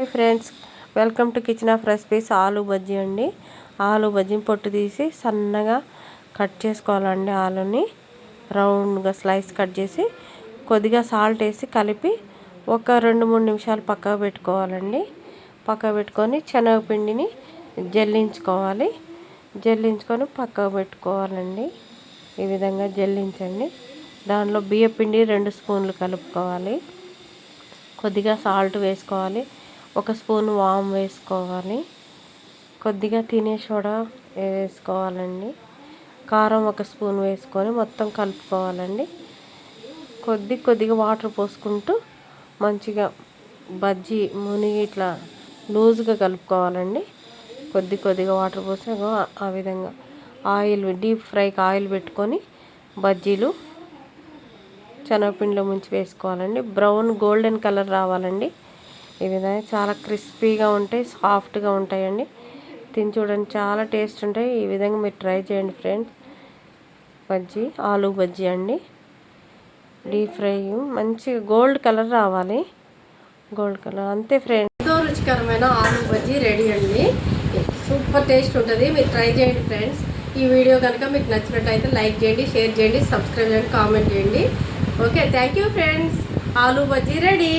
Hi friends, welcome to kitchen of recipes. ఆలు బజ్జీ అండి. ఆలు బజ్జీని పొట్టు తీసి సన్నగా కట్ చేసుకోవాలండి. ఆలుని రౌండ్గా స్లైస్ కట్ చేసి కొద్దిగా సాల్ట్ వేసి కలిపి ఒక 2-3 నిమిషాలు పక్కకు పెట్టుకోవాలండి. పక్కకు పెట్టుకొని శనగపిండిని జల్లించుకొని పక్కకు పెట్టుకోవాలండి. ఈ విధంగా జల్లించండి. దానిలో బియ్యపిండి 2 స్పూన్లు కలుపుకోవాలి. కొద్దిగా సాల్ట్ వేసుకోవాలి. 1 స్పూన్ వామ్ వేసుకోవాలి. కొద్దిగా తినే సోడా వేసుకోవాలండి. కారం 1 స్పూన్ వేసుకొని మొత్తం కలుపుకోవాలండి. కొద్దిగా వాటర్ పోసుకుంటూ మంచిగా బజ్జీ మునిగి ఇట్లా లూజ్గా కలుపుకోవాలండి. కొద్దిగా వాటర్ పోసి ఆ విధంగా డీప్ ఫ్రైకి ఆయిల్ పెట్టుకొని బజ్జీలు శనగపిండిలో ముంచి వేసుకోవాలండి. బ్రౌన్ గోల్డెన్ కలర్ రావాలండి. ఈ విధంగా చాలా క్రిస్పీగా ఉంటాయి, సాఫ్ట్గా ఉంటాయండి. తిని చూడండి, చాలా టేస్ట్ ఉంటాయి. ఈ విధంగా మీరు ట్రై చేయండి ఫ్రెండ్స్. ఆలు బజ్జీ అండి. డీప్ ఫ్రై మంచిగా గోల్డ్ కలర్ రావాలి. గోల్డ్ కలర్ అంతే ఫ్రెండ్స్. ఎంతో రుచికరమైన ఆలు బజ్జీ రెడీ అండి. సూపర్ టేస్ట్ ఉంటుంది. మీరు ట్రై చేయండి ఫ్రెండ్స్. ఈ వీడియో కనుక మీకు నచ్చినట్టయితే లైక్ చేయండి, షేర్ చేయండి, సబ్స్క్రైబ్ చేయండి, కామెంట్ చేయండి. Okay, thank you friends. ఆలు బజ్జీ రెడీ.